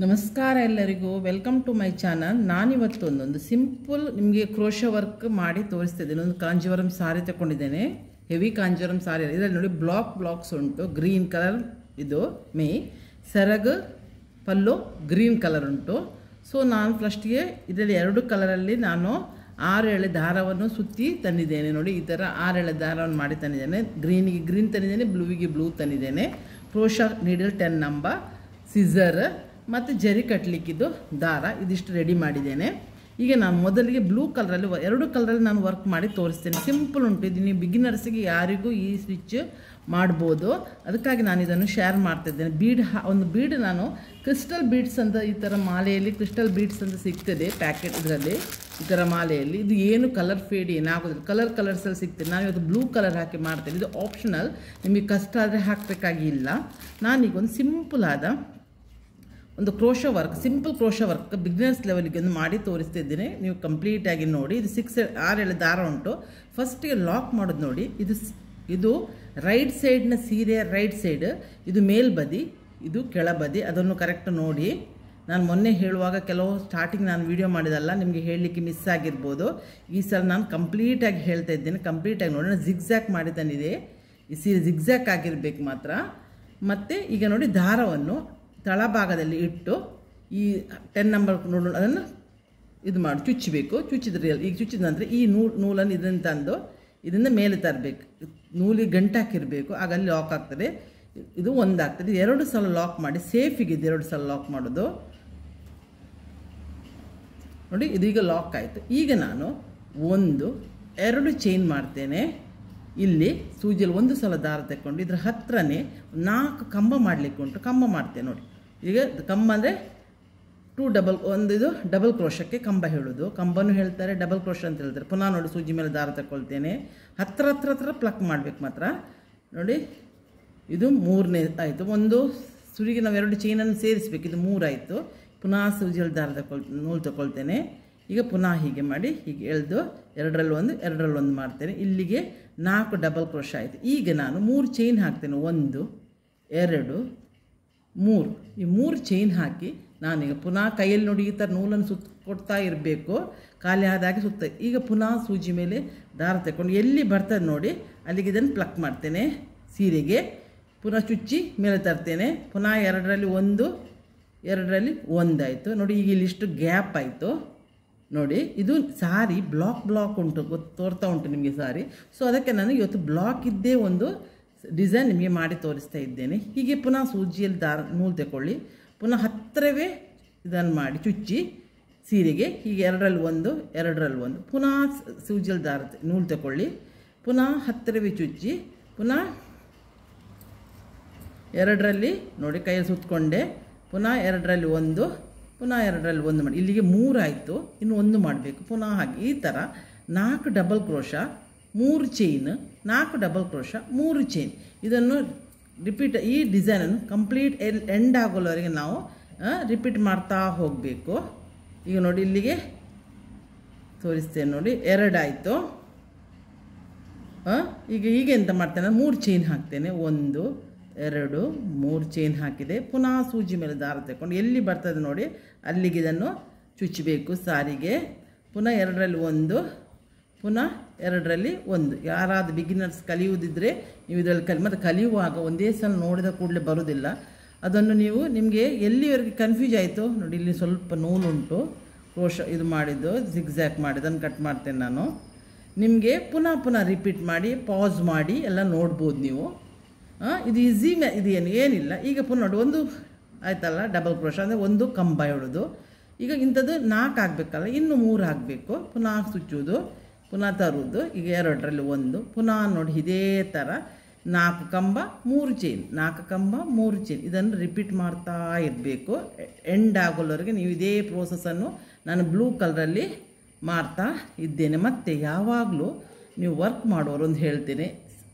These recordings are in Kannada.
ನಮಸ್ಕಾರ ಎಲ್ಲರಿಗೂ ವೆಲ್ಕಮ್ ಟು ಮೈ ಚಾನಲ್. ನಾನಿವತ್ತು ಒಂದೊಂದು ಸಿಂಪಲ್ ನಿಮಗೆ ಕ್ರೋಶೆ ವರ್ಕ್ ಮಾಡಿ ತೋರಿಸ್ತಿದ್ದೇನೆ. ಒಂದು ಕಾಂಜೀವರಂ ಸಾರಿ ತಗೊಂಡಿದ್ದೇನೆ, ಹೆವಿ ಕಾಂಜೀವರಂ ಸಾರಿ. ಇದರಲ್ಲಿ ನೋಡಿ ಬ್ಲಾಕ್ಸ್ ಉಂಟು, ಗ್ರೀನ್ ಕಲರ್ ಇದು ಮೇ ಸೆರಗು ಪಲ್ಲು ಗ್ರೀನ್ ಕಲರ್ ಉಂಟು. ಸೊ ನಾನು ಫಸ್ಟ್ಗೆ ಇದರಲ್ಲಿ ಎರಡು ಕಲರಲ್ಲಿ ನಾನು 6 ಎಳೆ ದಾರವನ್ನು ಸುತ್ತಿ ತಂದಿದ್ದೇನೆ. ನೋಡಿ ಈ ಥರ 6 ಎಳೆ ದಾರವನ್ನು ಮಾಡಿ ತಂದಿದ್ದೇನೆ. ಗ್ರೀನಿಗೆ ಗ್ರೀನ್ ತಂದಿದ್ದೇನೆ, ಬ್ಲೂವಿಗೆ ಬ್ಲೂ ತಂದಿದ್ದೇನೆ. ಕ್ರೋಶಾ ನೀಡಲ್ 10 ನಂಬರ್, ಸಿಸರ್ ಮತ್ತು ಜರಿ ಕಟ್ಟಲಿಕ್ಕಿದ್ದು ದಾರ ಇದಿಷ್ಟು ರೆಡಿ ಮಾಡಿದ್ದೇನೆ. ಈಗ ನಾನು ಮೊದಲಿಗೆ ಬ್ಲೂ ಕಲರಲ್ಲಿ 2 ಕಲರಲ್ಲಿ ನಾನು ವರ್ಕ್ ಮಾಡಿ ತೋರಿಸ್ತೇನೆ. ಸಿಂಪಲ್ ಉಂಟು ಇದು, ನೀವು ಬಿಗಿನರ್ಸಿಗೆ ಯಾರಿಗೂ ಈ ಸ್ಟಿಚ್ ಮಾಡ್ಬೋದು. ಅದಕ್ಕಾಗಿ ನಾನು ಇದನ್ನು ಶೇರ್ ಮಾಡ್ತಿದ್ದೇನೆ. ಒಂದು ಬೀಡ್ ನಾನು ಕ್ರಿಸ್ಟಲ್ ಬೀಡ್ಸ್ ಅಂತ ಈ ಥರ ಮಾಲೆಯಲ್ಲಿ ಕ್ರಿಸ್ಟಲ್ ಬೀಡ್ಸ್ ಅಂತ ಸಿಗ್ತದೆ ಪ್ಯಾಕೆಟ್. ಇದರಲ್ಲಿ ಈ ಥರ ಮಾಲೆಯಲ್ಲಿ ಇದು ಏನು ಕಲರ್ ಫೇಡ್ ಏನಾಗೋದಿಲ್ಲ, ಕಲರ್ಸಲ್ಲಿ ಸಿಗ್ತದೆ. ನಾನು ಇವತ್ತು ಬ್ಲೂ ಕಲರ್ ಹಾಕಿ ಮಾಡ್ತೇನೆ. ಇದು ಆಪ್ಷನಲ್, ನಿಮಗೆ ಕಷ್ಟ ಆದರೆ ಹಾಕಬೇಕಾಗಿಲ್ಲ. ನಾನೀಗ ಒಂದು ಸಿಂಪಲ್ ಆದ ಒಂದು crochet work, simple crochet work beginners ಲೆವೆಲ್ಗೆ ಒಂದು ಮಾಡಿ ತೋರಿಸ್ತಿದ್ದೇನೆ. ನೀವು ಕಂಪ್ಲೀಟಾಗಿ ನೋಡಿ. ಇದು 6 ಎಳೆ ದಾರ ಉಂಟು. ಫಸ್ಟಿಗೆ ಲಾಕ್ ಮಾಡೋದು ನೋಡಿ. ಇದು ರೈಟ್ ಸೈಡ್ನ ಸೀರೆಯ ರೈಟ್ ಸೈಡ್, ಇದು ಮೇಲ್ಬದಿ, ಇದು ಕೆಳಬದಿ. ಅದನ್ನು ಕರೆಕ್ಟ್ ನೋಡಿ. ನಾನು ಮೊನ್ನೆ ಹೇಳುವಾಗ ಕೆಲವು ಸ್ಟಾರ್ಟಿಂಗ್ ನಾನು ವಿಡಿಯೋ ಮಾಡಿದಲ್ಲ, ನಿಮಗೆ ಹೇಳಲಿಕ್ಕೆ ಮಿಸ್ ಆಗಿರ್ಬೋದು. ಈ ಸಲ ನಾನು ಕಂಪ್ಲೀಟಾಗಿ ಹೇಳ್ತಾ ಇದ್ದೇನೆ. ಕಂಪ್ಲೀಟಾಗಿ ನೋಡಿ. ನಾನು ಜಿಗ್ಜ್ಯಾಕ್ ಮಾಡಿ ತಂದಿದೆ. ಈ ಸೀರೆ ಜಿಗ್ಜ್ಯಾಕ್ ಆಗಿರಬೇಕು ಮಾತ್ರ. ಮತ್ತು ಈಗ ನೋಡಿ ದಾರವನ್ನು ತಳಭಾಗದಲ್ಲಿ ಇಟ್ಟು ಈ 10 ನಂಬರ್ ಅದನ್ನು ಇದು ಮಾಡಿ ಚುಚ್ಚಬೇಕು. ಚುಚ್ಚಿದ್ರೆ ಈಗ ಚುಚ್ಚಿದ ನಂತರ ಈ ನೂಲನ್ನು ಇದನ್ನು ತಂದು ಇದನ್ನು ಮೇಲೆ ತರಬೇಕು. ನೂಲಿಗೆ ಗಂಟು ಹಾಕಿರಬೇಕು, ಆಗ ಅಲ್ಲಿ ಲಾಕ್ ಆಗ್ತದೆ. ಇದು ಒಂದಾಗ್ತದೆ. 2 ಸಲ ಲಾಕ್ ಮಾಡಿ, ಸೇಫಿಗೆ 2 ಸಲ ಲಾಕ್ ಮಾಡೋದು ನೋಡಿ. ಇದೀಗ ಲಾಕ್ ಆಯಿತು. ಈಗ ನಾನು 1 2 ಚೈನ್ ಮಾಡ್ತೇನೆ. ಇಲ್ಲಿ ಸೂಜಿಯಲ್ಲಿ 1 ಸಲ ದಾರ ತಗೊಂಡು ಇದರ ಹತ್ರನೇ 4 ಕಂಬ ಮಾಡಲಿಕ್ಕೆ ಉಂಟು. ಕಂಬ ಮಾಡ್ತೇನೆ ನೋಡಿ. ಈಗ ಕಂಬ ಅಂದರೆ 2 ಡಬಲ್, ಒಂದು ಇದು ಡಬಲ್ ಕ್ರೋಶಕ್ಕೆ ಕಂಬ ಹೇಳೋದು. ಕಂಬನೂ ಹೇಳ್ತಾರೆ, ಡಬಲ್ ಕ್ರೋಶ ಅಂತ ಹೇಳ್ತಾರೆ. ಪುನಃ ನೋಡಿ ಸೂಜಿ ಮೇಲೆ ದಾರ ತಗೊಳ್ತೇನೆ. ಹತ್ರ ಪ್ಲಕ್ ಮಾಡಬೇಕು ಮಾತ್ರ ನೋಡಿ. ಇದು 3ನೇ ಆಯಿತು. ಒಂದು ಸುರಿಗೆ ನಾವು 2 ಚೈನನ್ನು ಸೇರಿಸ್ಬೇಕು. ಇದು 3 ಆಯಿತು. ಪುನಃ ಸೂಜಿಯಲ್ಲಿ ದಾರ ನೂಲು ತಗೊಳ್ತೇನೆ. ಈಗ ಪುನಃ ಹೀಗೆ ಮಾಡಿ ಹೀಗೆ ಎಳೆದು 2ರಲ್ಲಿ 1 2ರಲ್ಲಿ 1 ಮಾಡ್ತೇನೆ. ಇಲ್ಲಿಗೆ 4 ಡಬಲ್ ಕ್ರೋಶ ಆಯಿತು. ಈಗ ನಾನು 3 ಚೈನ್ ಹಾಕ್ತೇನೆ. 1 2 3. ಈ 3 ಚೈನ್ ಹಾಕಿ ನಾನೀಗ ಪುನಃ ಕೈಯಲ್ಲಿ ನೋಡಿ ಈ ಥರ ನೂಲನ್ನು ಕೊಡ್ತಾ ಇರಬೇಕು. ಖಾಲಿ ಆದಾಗೆ ಸುತ್ತ. ಈಗ ಪುನಃ ಸೂಜಿ ಮೇಲೆ ದಾರ ತಗೊಂಡು ಎಲ್ಲಿ ಬರ್ತದೆ ನೋಡಿ ಅಲ್ಲಿಗೆ ಇದನ್ನು ಪ್ಲಕ್ ಮಾಡ್ತೇನೆ. ಸೀರೆಗೆ ಪುನಃ ಚುಚ್ಚಿ ಮೇಲೆ ತರ್ತೇನೆ. ಪುನಃ 2ರಲ್ಲಿ 1 2ರಲ್ಲಿ 1 ಆಯಿತು ನೋಡಿ. ಈಗ ಇಲ್ಲಿಷ್ಟು ಗ್ಯಾಪ್ ಆಯಿತು ನೋಡಿ. ಇದು ಸಾರಿ ಬ್ಲಾಕ್ ಉಂಟು, ತೋರ್ತಾ ಉಂಟು ನಿಮಗೆ ಸಾರಿ. ಸೊ ಅದಕ್ಕೆ ನಾನು ಇವತ್ತು ಬ್ಲಾಕ್ ಇದ್ದೇ ಒಂದು ಡಿಸೈನ್ ನಿಮಗೆ ಮಾಡಿ ತೋರಿಸ್ತಾ ಇದ್ದೇನೆ. ಹೀಗೆ ಪುನಃ ಸೂಜಿಯಲ್ಲಿ ದಾರ ನೂಲು ತಗೊಳ್ಳಿ. ಪುನಃ ಹತ್ತಿರವೇ ಇದನ್ನು ಮಾಡಿ ಚುಚ್ಚಿ ಸೀರೆಗೆ ಹೀಗೆ 2ರಲ್ಲಿ 1 2ರಲ್ಲಿ 1. ಪುನಃ ಸೂಜಿಯಲ್ಲಿ ದಾರ ನೂಲು ತಗೊಳ್ಳಿ. ಪುನಃ ಹತ್ತಿರವೇ ಚುಚ್ಚಿ ಪುನಃ 2ರಲ್ಲಿ ನೋಡಿ ಕೈಯಲ್ಲಿ ಸುತ್ತಕೊಂಡೆ. ಪುನಃ 2ರಲ್ಲಿ 1 ಪುನಃ 2ರಲ್ಲಿ 1 ಮಾಡಿ. ಇಲ್ಲಿಗೆ 3 ಆಯಿತು. ಇನ್ನು 1 ಮಾಡಬೇಕು. ಪುನಃ ಹಾಗೆ ಈ ಥರ 4 double crochet 3 chain, 4 double crochet 3 chain. ಇದನ್ನು ರಿಪೀಟ್, ಈ ಡಿಸೈನನ್ನು ಕಂಪ್ಲೀಟ್ ಎಂಡ್ ಆಗೋವರೆಗೆ ನಾವು ರಿಪೀಟ್ ಮಾಡ್ತಾ ಹೋಗಬೇಕು. ಈಗ ನೋಡಿ ಇಲ್ಲಿಗೆ ತೋರಿಸ್ತೇನೆ ನೋಡಿ. 2 ಆಯಿತು. ಈಗ ಎಂತ ಮಾಡ್ತೇನೆ, 3 ಚೈನ್ ಹಾಕ್ತೇನೆ. 1 2 3 ಚೈನ್ ಹಾಕಿದೆ. ಪುನಃ ಸೂಜಿ ಮೇಲೆ ದಾರ ತಗೊಂಡು ಎಲ್ಲಿ ಬರ್ತದೆ ನೋಡಿ ಅಲ್ಲಿಗೆ ಇದನ್ನು ಚುಚ್ಚಬೇಕು ಸಾರಿಗೆ. ಪುನಃ 2ರಲ್ಲಿ 1 ಪುನಃ 2ರಲ್ಲಿ 1. ಯಾರಾದರೂ ಬಿಗಿನರ್ಸ್ ಕಲಿಯುವುದಿದ್ದರೆ ನೀವು ಇದರಲ್ಲಿ ಮತ್ತು ಕಲಿಯುವಾಗ ಒಂದೇ ಸಲ ನೋಡಿದ ಕೂಡಲೇ ಬರೋದಿಲ್ಲ. ಅದನ್ನು ನೀವು ನಿಮಗೆ ಎಲ್ಲಿವರೆಗೆ ಕನ್ಫ್ಯೂಸ್ ಆಯಿತು ನೋಡಿ. ಇಲ್ಲಿ ಸ್ವಲ್ಪ ನೂಲುಂಟು ಕ್ರೋಶ ಇದು ಮಾಡಿದ್ದು ಜಿಗ್ಜ್ಯಾಕ್ ಮಾಡಿದ್ದನ್ನು ಕಟ್ ಮಾಡ್ತೇನೆ ನಾನು. ನಿಮಗೆ ಪುನಃ ರಿಪೀಟ್ ಮಾಡಿ ಪಾಸ್ ಮಾಡಿ ಎಲ್ಲ ನೋಡ್ಬೋದು ನೀವು. ಇದು ಈಸಿ ಇದು ಏನಿಲ್ಲ. ಈಗ ಪುನಃ ನೋಡಿ 1 ಆಯ್ತಲ್ಲ ಡಬಲ್ ಕ್ರೋಶ ಅಂದರೆ 1 ಕಂಬ ಇಡೋದು. ಈಗ ಇಂಥದ್ದು 4 ಆಗಬೇಕಲ್ಲ, ಇನ್ನು 3 ಆಗಬೇಕು. ಪುನಃ ಸುಚ್ಚೋದು, ಪುನಃ ತರುವುದು. ಈಗ 2ರಲ್ಲಿ 1 ಪುನಃ ನೋಡಿ ಇದೇ ಥರ 4 ಕಂಬ 3 ಚೈನ್, 4 ಕಂಬ 3 ಚೈನ್. ಇದನ್ನು ರಿಪೀಟ್ ಮಾಡ್ತಾ ಇರಬೇಕು ಎಂಡ್ ಆಗೋವರೆಗೆ. ನೀವು ಇದೇ ಪ್ರೋಸೆಸ್ಸನ್ನು ನಾನು ಬ್ಲೂ ಕಲರಲ್ಲಿ ಮಾಡ್ತಾ ಇದ್ದೇನೆ. ಮತ್ತು ಯಾವಾಗಲೂ ನೀವು ವರ್ಕ್ ಮಾಡೋರು ಒಂದು ಹೇಳ್ತೇನೆ,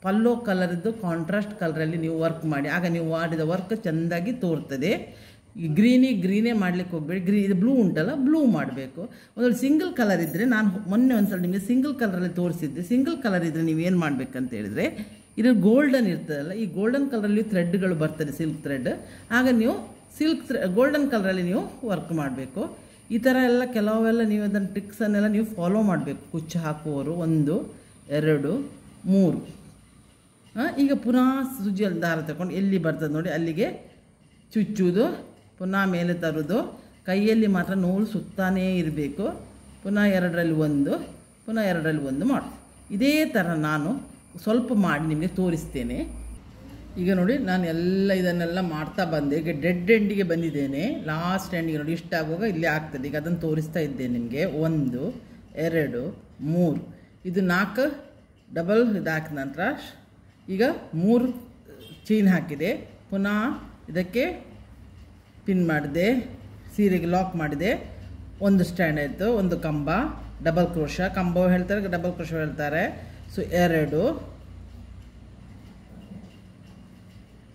ಪಲ್ಲೋ ಕಲರ್ದು ಕಾಂಟ್ರಾಸ್ಟ್ ಕಲರಲ್ಲಿ ನೀವು ವರ್ಕ್ ಮಾಡಿ. ಆಗ ನೀವು ಮಾಡಿದ ವರ್ಕ್ ಚೆಂದಾಗಿ ತೋರ್ತದೆ. ಈ ಗ್ರೀನೇ ಮಾಡಲಿಕ್ಕೆ ಹೋಗಬೇಡಿ. ಇದು ಬ್ಲೂ ಉಂಟಲ್ಲ, ಬ್ಲೂ ಮಾಡಬೇಕು. ಒಂದೊಂದು ಸಿಂಗಲ್ ಕಲರ್ ಇದ್ದರೆ, ನಾನು ಮೊನ್ನೆ ಒಂದು ಸಲ ನಿಮಗೆ ಸಿಂಗಲ್ ಕಲರಲ್ಲಿ ತೋರಿಸಿದ್ದೆ. ಸಿಂಗಲ್ ಕಲರ್ ಇದ್ದರೆ ನೀವು ಏನು ಮಾಡಬೇಕಂತ ಹೇಳಿದರೆ, ಇದು ಗೋಲ್ಡನ್ ಇರ್ತದಲ್ಲ, ಈ ಗೋಲ್ಡನ್ ಕಲರಲ್ಲಿ ಥ್ರೆಡ್ಗಳು ಬರ್ತದೆ, ಸಿಲ್ಕ್ ಥ್ರೆಡ್. ಆಗ ನೀವು ಸಿಲ್ಕ್ ಗೋಲ್ಡನ್ ಕಲರಲ್ಲಿ ನೀವು ವರ್ಕ್ ಮಾಡಬೇಕು. ಈ ಥರ ಎಲ್ಲ ಕೆಲವೆಲ್ಲ ನೀವು ಅದನ್ನು ಟ್ರಿಕ್ಸನ್ನೆಲ್ಲ ನೀವು ಫಾಲೋ ಮಾಡಬೇಕು. ಕುಚ್ಚು ಹಾಕುವವರು 1 2 3. ಈಗ ಪುನಃ ಸೂಜಿಯಲ್ಲಿ ದಾರ ತಗೊಂಡು ಎಲ್ಲಿ ಬರ್ತದೆ ನೋಡಿ ಅಲ್ಲಿಗೆ ಚುಚ್ಚುವುದು, ಪುನಃ ಮೇಲೆ ತರೋದು, ಕೈಯಲ್ಲಿ ಮಾತ್ರ ನೂಲು ಸುತ್ತಾನೇ ಇರಬೇಕು. ಪುನಃ 2ರಲ್ಲಿ 1, ಪುನಃ 2ರಲ್ಲಿ 1 ಮಾಡು. ಇದೇ ಥರ ನಾನು ಸ್ವಲ್ಪ ಮಾಡಿ ನಿಮಗೆ ತೋರಿಸ್ತೇನೆ. ಈಗ ನೋಡಿ ನಾನು ಇದನ್ನೆಲ್ಲ ಮಾಡ್ತಾ ಬಂದೆ. ಈಗ ಡೆಡ್ ಎಂಡಿಗೆ ಬಂದಿದ್ದೇನೆ. ಲಾಸ್ಟ್ ಎಂಡಿಗೆ ನೋಡಿ ಇಷ್ಟ ಆಗುವಾಗ ಇಲ್ಲಿ ಆಗ್ತದೆ. ಈಗ ಅದನ್ನು ತೋರಿಸ್ತಾ ಇದ್ದೇನೆ ನಿಮಗೆ. 1 2 3 ಇದು 4 ಡಬಲ್ ಇದು ಹಾಕಿದ ನಂತರ ಈಗ 3 ಚೈನ್ ಹಾಕಿದೆ. ಪುನಃ ಇದಕ್ಕೆ ಪಿನ್ ಮಾಡಿದೆ, ಸೀರೆಗೆ ಲಾಕ್ ಮಾಡಿದೆ. 1 ಸ್ಟ್ಯಾಂಡ್ ಆಯಿತು, 1 ಕಂಬ, ಡಬಲ್ ಕ್ರೋಶ, ಕಂಬ ಹೇಳ್ತಾರೆ, ಡಬಲ್ ಕ್ರೋಶ ಹೇಳ್ತಾರೆ. ಸೊ 2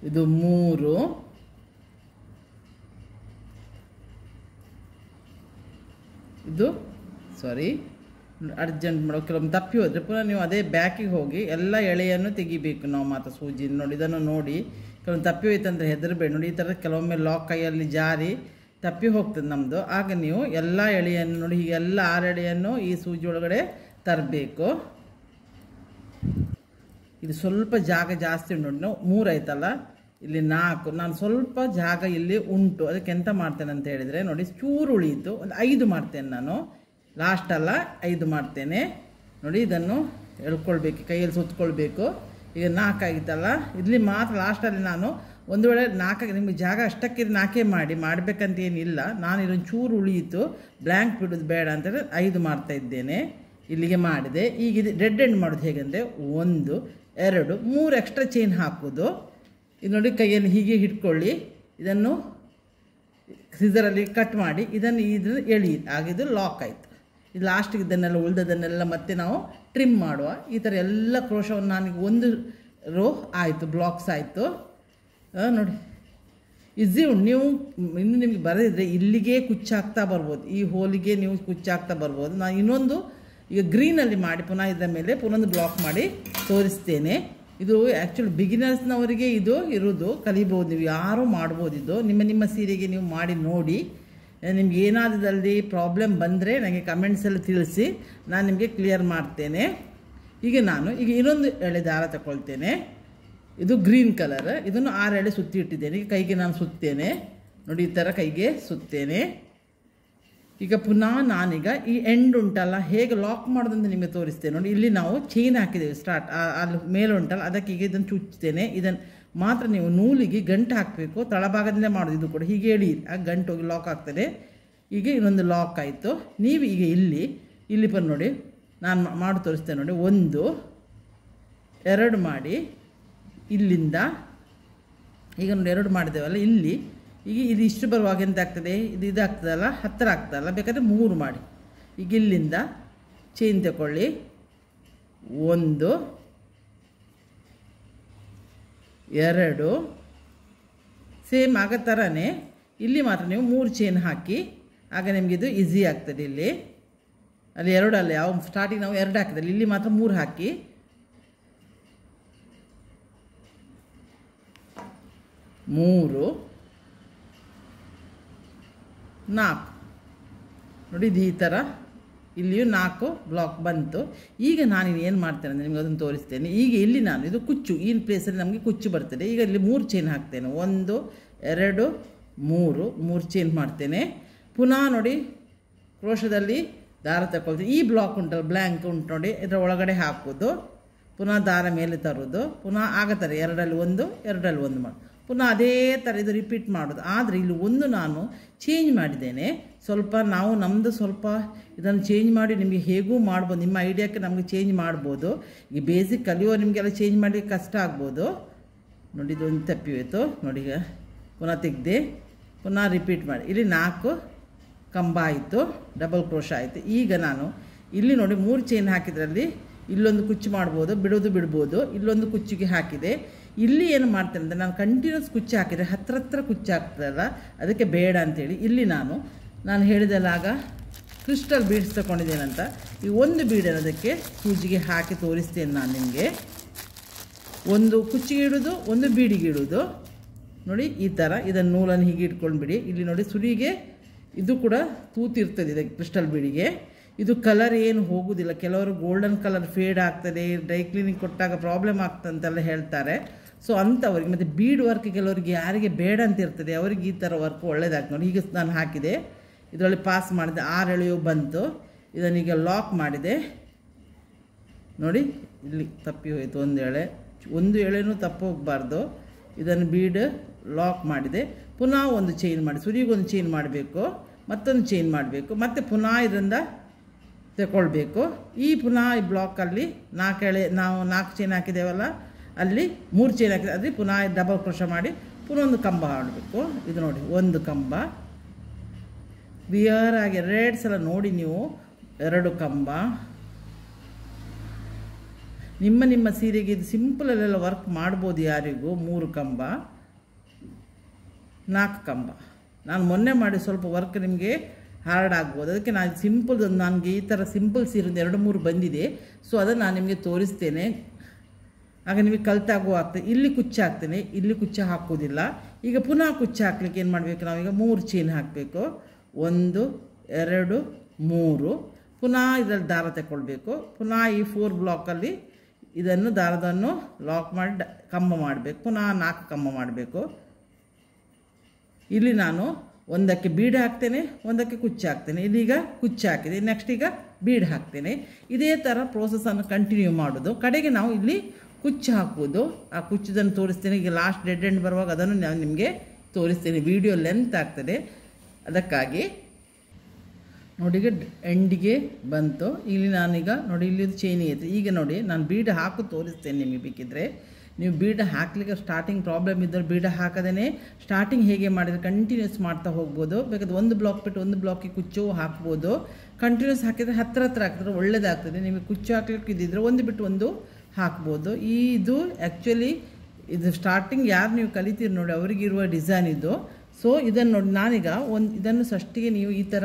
ಇದು 3 ಇದು ಸಾರಿ ಅರ್ಜೆಂಟ್ ಮಾಡೋ ಕೆಲವೊಮ್ಮೆ ತಪ್ಪಿ ಹೋದರೆ ಪುನಃ ನೀವು ಅದೇ ಬ್ಯಾಕಿಗೆ ಹೋಗಿ ಎಲ್ಲ ಎಳೆಯನ್ನು ತೆಗಿಬೇಕು ನಾವು ಮಾತ್ರ ಸೂಜಿ ನೋಡಿ. ಇದನ್ನು ನೋಡಿ ಕೆಲವೊಂದು ತಪ್ಪಿ ಹೋಯ್ತಂದ್ರೆ ಹೆದರಬೇಡಿ. ನೋಡಿ ಈ ಥರ ಕೆಲವೊಮ್ಮೆ ಲಾಕ್ ಕೈಯಲ್ಲಿ ಜಾರಿ ತಪ್ಪಿ ಹೋಗ್ತದೆ ನಮ್ಮದು. ಆಗ ನೀವು ಎಲ್ಲ ಎಳೆಯನ್ನು ನೋಡಿ ಹೀಗೆ ಎಲ್ಲ 6 ಎಳೆಯನ್ನು ಈ ಸೂಜಿ ಒಳಗಡೆ ತರಬೇಕು. ಇದು ಸ್ವಲ್ಪ ಜಾಗ ಜಾಸ್ತಿ ಉಂಟು ನೋಡಿ. ನಾವು 3 ಆಯ್ತಲ್ಲ, ಇಲ್ಲಿ 4, ನಾನು ಸ್ವಲ್ಪ ಜಾಗ ಇಲ್ಲಿ ಉಂಟು. ಅದಕ್ಕೆ ಎಂತ ಮಾಡ್ತೇನೆ ಅಂತ ಹೇಳಿದರೆ ನೋಡಿ ಚೂರು ಉಳಿಯಿತು, ಒಂದು 5 ಮಾಡ್ತೇನೆ ನಾನು. ಲಾಸ್ಟ್ ಅಲ್ಲ 5 ಮಾಡ್ತೇನೆ ನೋಡಿ. ಇದನ್ನು ಎಳ್ಕೊಳ್ಬೇಕು, ಕೈಯಲ್ಲಿ ಸುತ್ತಕೊಳ್ಬೇಕು. ಈಗ 4 ಆಗಿತ್ತಲ್ಲ, ಇಲ್ಲಿ ಮಾತ್ರ ಲಾಸ್ಟಲ್ಲಿ ನಾನು ಒಂದು ವೇಳೆ 4 ನಿಮಗೆ ಜಾಗ ಅಷ್ಟಕ್ಕೆ 4 ಮಾಡಬೇಕಂತ ಏನಿಲ್ಲ. ನಾನು ಇದೊಂದು ಚೂರು ಉಳಿಯಿತು, ಬ್ಲ್ಯಾಂಕ್ ಬಿಡೋದು ಬೇಡ ಅಂತೇಳಿ 5 ಮಾಡ್ತಾ ಇದ್ದೇನೆ. ಇಲ್ಲಿಗೆ ಮಾಡಿದೆ. ಈಗ ಇದು ಡೆಡ್ ಎಂಡ್ ಮಾಡೋದು ಹೇಗೆಂದರೆ 1 2 3 ಎಕ್ಸ್ಟ್ರಾ ಚೈನ್ ಹಾಕೋದು. ಇದು ನೋಡಿ ಕೈಯಲ್ಲಿ ಹೀಗೆ ಹಿಡ್ಕೊಳ್ಳಿ, ಇದನ್ನು ಸಿಸರಲ್ಲಿ ಕಟ್ ಮಾಡಿ ಇದನ್ನು ಎಳಿ, ಆಗಿದ್ದು ಲಾಕ್ ಆಯಿತು. ಇದು ಲಾಸ್ಟಿಗೆ ಇದನ್ನೆಲ್ಲ ಉಳಿದದನ್ನೆಲ್ಲ ಮತ್ತೆ ನಾವು ಟ್ರಿಮ್ ಮಾಡುವ. ಈ ಥರ ಎಲ್ಲ ಕ್ರೋಶವನ್ನು ನನಗೆ 1 ರೋ ಆಯಿತು, ಬ್ಲಾಕ್ಸ್ ಆಯಿತು ನೋಡಿ. ಈಸಿ ಉಂಟು. ನೀವು ಇನ್ನು ನಿಮಗೆ ಬರದಿದ್ದರೆ ಇಲ್ಲಿಗೆ ಕುಚ್ಚಾಕ್ತಾ ಬರ್ಬೋದು, ಈ ಹೋಲಿಗೆ ನೀವು ಕುಚ್ಚಾಕ್ತಾ ಬರ್ಬೋದು. ನಾನು ಇನ್ನೊಂದು ಈಗ ಗ್ರೀನಲ್ಲಿ ಮಾಡಿ ಪುನಃ ಇದರ ಮೇಲೆ ಪುನಃ ಬ್ಲಾಕ್ ಮಾಡಿ ತೋರಿಸ್ತೇನೆ. ಇದು ಆ್ಯಕ್ಚುಲಿ ಬಿಗಿನರ್ಸ್ನವರಿಗೆ ಇದು ಇರೋದು, ಕಲಿಬೋದು, ನೀವು ಯಾರೂ ಮಾಡ್ಬೋದು. ಇದು ನಿಮ್ಮ ಸೀರೆಗೆ ನೀವು ಮಾಡಿ ನೋಡಿ. ನಿಮ್ಗೆ ಏನಾದ್ರಲ್ಲಿ ಪ್ರಾಬ್ಲಮ್ ಬಂದರೆ ನನಗೆ ಕಮೆಂಟ್ಸಲ್ಲಿ ತಿಳಿಸಿ, ನಾನು ನಿಮಗೆ ಕ್ಲಿಯರ್ ಮಾಡ್ತೇನೆ. ಈಗ ಇನ್ನೊಂದು ಎಳೆ ದಾರ ತಗೊಳ್ತೇನೆ. ಇದು ಗ್ರೀನ್ ಕಲರ್, ಇದನ್ನು 6 ಎಳೆ ಸುತ್ತಿ ಇಟ್ಟಿದ್ದೇನೆ. ಈಗ ಕೈಗೆ ನಾನು ಸುತ್ತೇನೆ ನೋಡಿ, ಈ ಥರ ಕೈಗೆ ಸುತ್ತೇನೆ. ಈಗ ಪುನಃ ನಾನೀಗ ಈ ಎಂಡ್ ಉಂಟಲ್ಲ ಹೇಗೆ ಲಾಕ್ ಮಾಡೋದಂತ ನಿಮಗೆ ತೋರಿಸ್ತೇನೆ ನೋಡಿ. ಇಲ್ಲಿ ನಾವು ಚೈನ್ ಹಾಕಿದ್ದೇವೆ ಸ್ಟಾರ್ಟ್, ಅಲ್ಲಿ ಮೇಲೆ ಉಂಟಲ್ಲ ಅದಕ್ಕೆ ಈಗ ಇದನ್ನು ಚುಚ್ಚುತ್ತೇನೆ. ಇದನ್ನು ಮಾತ್ರ ನೀವು ನೂಲಿಗೆ ಗಂಟು ಹಾಕಬೇಕು, ತಳಭಾಗದಲ್ಲೇ ಮಾಡೋದು. ಇದು ಕೂಡ ಹೀಗೆ ಎಳಿ, ಆ ಗಂಟು ಹೋಗಿ ಲಾಕ್ ಆಗ್ತದೆ. ಈಗ ಇನ್ನೊಂದು ಲಾಕ್ ಆಯಿತು. ನೀವು ಈಗ ಇಲ್ಲಿ ಬಂದು ನೋಡಿ, ನಾನು ಮಾಡಿ ತೋರಿಸ್ತೇನೆ ನೋಡಿ. 1 2 ಮಾಡಿ ಇಲ್ಲಿಂದ ಈಗ ನೋಡಿ 2 ಮಾಡಿದ್ದೇವಲ್ಲ, ಈಗ ಇದು ಇಷ್ಟು ಬರುವಾಗ ಎಂತ ಆಗ್ತದೆ, ಇದಾಗ್ತದಲ್ಲ, ಹತ್ತಿರ ಆಗ್ತದಲ್ಲ, ಬೇಕಾದರೆ 3 ಮಾಡಿ. ಈಗ ಇಲ್ಲಿಂದ ಚೈನ್ ತಗೊಳ್ಳಿ, 1 2 ಸೇಮ್ ಆಗೋ ಥರನೇ ಇಲ್ಲಿ ಮಾತ್ರ ನೀವು 3 ಚೈನ್ ಹಾಕಿ, ಆಗ ನಿಮಗಿದು ಈಸಿ ಆಗ್ತದೆ. ಅಲ್ಲಿ 2 ಅಲ್ಲ, ಯಾವ ಸ್ಟಾರ್ಟಿಂಗ್ ನಾವು 2 ಹಾಕಿದಲ್ಲಿ ಇಲ್ಲಿ ಮಾತ್ರ 3 ಹಾಕಿ 3 4 ನೋಡಿ. ಇದು ಈ ಥರ ಇಲ್ಲಿಯೂ 4 ಬ್ಲಾಕ್ ಬಂತು. ಈಗ ನಾನು ಏನು ಮಾಡ್ತೇನೆ ಅಂದರೆ ನಿಮಗೆ ಅದನ್ನು ತೋರಿಸ್ತೇನೆ. ಈಗ ಇಲ್ಲಿ ನಾನು ಇದು ಕುಚ್ಚು, ಈ ಪ್ಲೇಸಲ್ಲಿ ನಮಗೆ ಕುಚ್ಚು ಬರ್ತದೆ. ಈಗ ಇಲ್ಲಿ 3 ಚೈನ್ ಹಾಕ್ತೇನೆ, 1 2 3 ಚೈನ್ ಮಾಡ್ತೇನೆ. ಪುನಃ ನೋಡಿ ಕ್ರೋಶದಲ್ಲಿ ದಾರ ತಗೊಳ್ತೀನಿ. ಈ ಬ್ಲಾಕ್ ಉಂಟಲ್ಲ, ಬ್ಲ್ಯಾಂಕ್ ಉಂಟು ನೋಡಿ, ಇದರ ಒಳಗಡೆ ಹಾಕೋದು, ಪುನಃ ದಾರ ಮೇಲೆ ತರೋದು, ಪುನಃ ಆಗತ್ತಾರೆ 2ರಲ್ಲಿ 1 2ರಲ್ಲಿ 1 ಮಾಡಿ ಪುನಃ ಅದೇ ಥರ ಇದು ರಿಪೀಟ್ ಮಾಡೋದು. ಆದರೆ ಇಲ್ಲಿ ಒಂದು ನಾನು ಚೇಂಜ್ ಮಾಡಿದ್ದೇನೆ ಸ್ವಲ್ಪ. ನಾವು ನಮ್ಮದು ಸ್ವಲ್ಪ ಇದನ್ನು ಚೇಂಜ್ ಮಾಡಿ ನಿಮಗೆ ಹೇಗೂ ಮಾಡ್ಬೋದು, ನಿಮ್ಮ ಐಡಿಯಾಕ್ಕೆ ನಮಗೆ ಚೇಂಜ್ ಮಾಡ್ಬೋದು. ಈ ಬೇಸಿಕ್ ಕಲಿಯೋ ನಿಮಗೆಲ್ಲ ಚೇಂಜ್ ಮಾಡಿ ಕಷ್ಟ ಆಗ್ಬೋದು ನೋಡಿ. ಇದೊಂದು ತಪ್ಪಿ ಹೋಯಿತು ನೋಡಿ. ಈಗ ಪುನಃ ತೆಗೆದೆ, ಪುನಃ ರಿಪೀಟ್ ಮಾಡಿ. ಇಲ್ಲಿ 4 ಕಂಬ ಆಯಿತು, ಡಬಲ್ ಕ್ರೋಶ ಆಯಿತು. ಈಗ ನಾನು ಇಲ್ಲಿ ನೋಡಿ 3 ಚೈನ್ ಹಾಕಿದ್ರಲ್ಲಿ ಇಲ್ಲೊಂದು ಕುಚ್ಚು ಮಾಡ್ಬೋದು, ಬಿಡ್ಬೋದು. ಇಲ್ಲೊಂದು ಕುಚ್ಚಿಗೆ ಹಾಕಿದೆ. ಇಲ್ಲಿ ಏನು ಮಾಡ್ತೇನೆ ಅಂದರೆ ನಾನು ಕಂಟಿನ್ಯೂಸ್ ಕುಚ್ಚು ಹಾಕಿದರೆ ಹತ್ರ ಕುಚ್ಚು ಹಾಕ್ತದಲ್ಲ, ಅದಕ್ಕೆ ಬೇಡ ಅಂಥೇಳಿ ಇಲ್ಲಿ ನಾನು ಹೇಳಿದಲ್ಲ ಆಗ ಕ್ರಿಸ್ಟಲ್ ಬೀಡ್ಸ್ ತಗೊಂಡಿದ್ದೇನಂತ, ಈ ಒಂದು ಬೀಡನ್ನು ಅದಕ್ಕೆ ಸೂಜಿಗೆ ಹಾಕಿ ತೋರಿಸ್ತೇನೆ ನಾನು ನಿಮಗೆ. ಒಂದು ಕುಚ್ಚಿಗೆ ಇಡೋದು, ಒಂದು ಬೀಡಿಗೆ ಇಡೋದು. ನೋಡಿ ಈ ಥರ ಇದನ್ನು ನೂಲನ್ನು ಹೀಗೆ ಇಟ್ಕೊಂಡ್ಬಿಡಿ. ಇಲ್ಲಿ ನೋಡಿ ಸುರಿಗೆ ಇದು ಕೂಡ ತೂತಿರ್ತದೆ ಇದಕ್ಕೆ ಕ್ರಿಸ್ಟಲ್ ಬೀಡಿಗೆ. ಇದು ಕಲರ್ ಏನು ಹೋಗೋದಿಲ್ಲ. ಕೆಲವರು ಗೋಲ್ಡನ್ ಕಲರ್ ಫೇಡ್ ಆಗ್ತದೆ, ಡ್ರೈ ಕ್ಲೀನಿಂಗ್ ಕೊಟ್ಟಾಗ ಪ್ರಾಬ್ಲಮ್ ಆಗ್ತದೆ ಅಂತೆಲ್ಲ ಹೇಳ್ತಾರೆ. ಸೊ ಅಂಥವ್ರಿಗೆ ಮತ್ತು ಬೀಡ್ ವರ್ಕ್ ಕೆಲವರಿಗೆ ಯಾರಿಗೆ ಬೇಡ ಅಂತ ಇರ್ತದೆ ಅವರಿಗೆ ಈ ಥರ ವರ್ಕ್ ಒಳ್ಳೇದಾಗ್ತದೆ. ನೋಡಿ ಈಗ ನಾನು ಹಾಕಿದೆ, ಇದರಲ್ಲಿ ಪಾಸ್ ಮಾಡಿದೆ, 6 ಎಳೆಯು ಬಂತು. ಇದನ್ನೀಗ ಲಾಕ್ ಮಾಡಿದೆ. ನೋಡಿ ಇಲ್ಲಿ ತಪ್ಪಿ ಹೋಯಿತು ಒಂದು ಎಳೆನೂ ತಪ್ಪು ಹೋಗಬಾರ್ದು. ಇದನ್ನು ಬೀಡ್ ಲಾಕ್ ಮಾಡಿದೆ. ಪುನಃ ಒಂದು ಚೈನ್ ಮಾಡಿ, ಸುರಿಗೊಂದು ಚೈನ್ ಮಾಡಬೇಕು, ಮತ್ತೊಂದು ಚೈನ್ ಮಾಡಬೇಕು, ಮತ್ತು ಪುನಃ ಇದರಿಂದ ತಗೊಳ್ಬೇಕು. ಈ ಪುನಃ ಈ ಬ್ಲಾಕಲ್ಲಿ 4 ಎಳೆ ನಾವು 4 ಚೈನ್ ಹಾಕಿದ್ದೇವಲ್ಲ, ಅಲ್ಲಿ 3 ಚೈನ್ ಹಾಕಿದೆ, ಅದೇ ಪುನಃ ಡಬಲ್ ಕ್ರೋಶ ಮಾಡಿ ಪುನಃ ಒಂದು ಕಂಬ ಮಾಡಬೇಕು. ಇದು ನೋಡಿ ಒಂದು ಕಂಬ ಕ್ಲಿಯರ್ ಆಗಿ 2 ಸಲ ನೋಡಿ ನೀವು. 2 ಕಂಬ. ನಿಮ್ಮ ಸೀರೆಗೆ ಇದು ಸಿಂಪಲಲ್ಲೆಲ್ಲ ವರ್ಕ್ ಮಾಡ್ಬೋದು ಯಾರಿಗೂ. 3 ಕಂಬ, 4 ಕಂಬ. ನಾನು ಮೊನ್ನೆ ಮಾಡಿ ಸ್ವಲ್ಪ ವರ್ಕ್ ನಿಮಗೆ ಹಾರ್ಡ್ ಆಗ್ಬೋದು, ಅದಕ್ಕೆ ನಾನು ಸಿಂಪಲ್ ನನಗೆ ಈ ಥರ ಸಿಂಪಲ್ ಸೀರೆ 2-3 ಬಂದಿದೆ. ಸೊ ಅದನ್ನು ನಾನು ನಿಮಗೆ ತೋರಿಸ್ತೇನೆ, ಆಗ ನಿಮಗೆ ಕಲ್ತಾಗೂ ಆಗ್ತದೆ. ಇಲ್ಲಿ ಕುಚ್ಚು ಹಾಕ್ತೇನೆ, ಇಲ್ಲಿ ಕುಚ್ಚು ಹಾಕೋದಿಲ್ಲ. ಈಗ ಪುನಃ ಕುಚ್ಚು ಹಾಕ್ಲಿಕ್ಕೆ ಏನು ಮಾಡಬೇಕು, ನಾವೀಗ 3 ಚೈನ್ ಹಾಕಬೇಕು. 1 2 3. ಪುನಃ ಇದರಲ್ಲಿ ದಾರ ತಗೊಳ್ಬೇಕು. ಪುನಃ ಈ 4 ಬ್ಲಾಕಲ್ಲಿ ಇದನ್ನು ದಾರದನ್ನು ಲಾಕ್ ಮಾಡಿ ಕಂಬ ಮಾಡಬೇಕು. ಪುನಃ 4 ಕಂಬ ಮಾಡಬೇಕು. ಇಲ್ಲಿ ನಾನು ಒಂದಕ್ಕೆ ಬೀಡ್ ಹಾಕ್ತೇನೆ, ಒಂದಕ್ಕೆ ಕುಚ್ಚು ಹಾಕ್ತೇನೆ. ಇಲ್ಲೀಗ ಕುಚ್ಚು ಹಾಕಿದೆ, ನೆಕ್ಸ್ಟ್ ಈಗ ಬೀಡ್ ಹಾಕ್ತೇನೆ. ಇದೇ ಥರ ಪ್ರೋಸೆಸನ್ನು ಕಂಟಿನ್ಯೂ ಮಾಡೋದು. ಕಡೆಗೆ ನಾವು ಇಲ್ಲಿ ಕುಚ್ಚು ಹಾಕುವುದು. ಆ ಕುಚ್ಚುದನ್ನು ತೋರಿಸ್ತೇನೆ. ಈಗ ಲಾಸ್ಟ್ ಡೆಡ್ ಎಂಡ್ ಬರುವಾಗ ಅದನ್ನು ನಾನು ನಿಮಗೆ ತೋರಿಸ್ತೇನೆ. ವಿಡಿಯೋ ಲೆಂತ್ ಆಗ್ತದೆ, ಅದಕ್ಕಾಗಿ ನೋಡಿ. ಈಗ ಎಂಡಿಗೆ ಬಂತು. ಇಲ್ಲಿ ನಾನೀಗ ನೋಡಿ ಇಲ್ಲಿ ಚೈನ್ ಐತೆ. ಈಗ ನೋಡಿ ನಾನು ಬೀಡ್ ಹಾಕು ತೋರಿಸ್ತೇನೆ ನಿಮಗೆ ಬೇಕಿದ್ದರೆ. ನೀವು ಬೀಡ್ ಹಾಕಲಿಕ್ಕೆ ಸ್ಟಾರ್ಟಿಂಗ್ ಪ್ರಾಬ್ಲಮ್ ಇದ್ದರೆ ಬೀಡ್ ಹಾಕದೇ ಸ್ಟಾರ್ಟಿಂಗ್ ಹೇಗೆ ಮಾಡಿದರೆ ಕಂಟಿನ್ಯೂಸ್ ಮಾಡ್ತಾ ಹೋಗ್ಬೋದು. ಬೇಕಾದ್ರೆ ಒಂದು ಬ್ಲಾಕ್ ಬಿಟ್ಟು ಒಂದು ಬ್ಲಾಕಿಗೆ ಕುಚ್ಚು ಹಾಕ್ಬೋದು. ಕಂಟಿನ್ಯೂಸ್ ಹಾಕಿದರೆ ಹತ್ರ ಹಾಕಿದ್ರೆ ಒಳ್ಳೆಯದಾಗ್ತದೆ. ನಿಮಗೆ ಕುಚ್ಚು ಹಾಕ್ಲಿಕ್ಕೆ ಇದ್ದಿದ್ರೆ ಒಂದು ಬಿಟ್ಟು ಒಂದು ಹಾಕ್ಬೋದು. ಇದು ಆ್ಯಕ್ಚುಲಿ ಇದು ಸ್ಟಾರ್ಟಿಂಗ್ ಯಾರು ನೀವು ಕಲಿತೀರಿ ನೋಡಿ ಅವರಿಗಿರುವ ಡಿಸೈನ್ ಇದು. ಸೊ ಇದನ್ನು ನೋಡಿ ನಾನೀಗ ಇದನ್ನು ಫಸ್ಟಿಗೆ ನೀವು ಈ ಥರ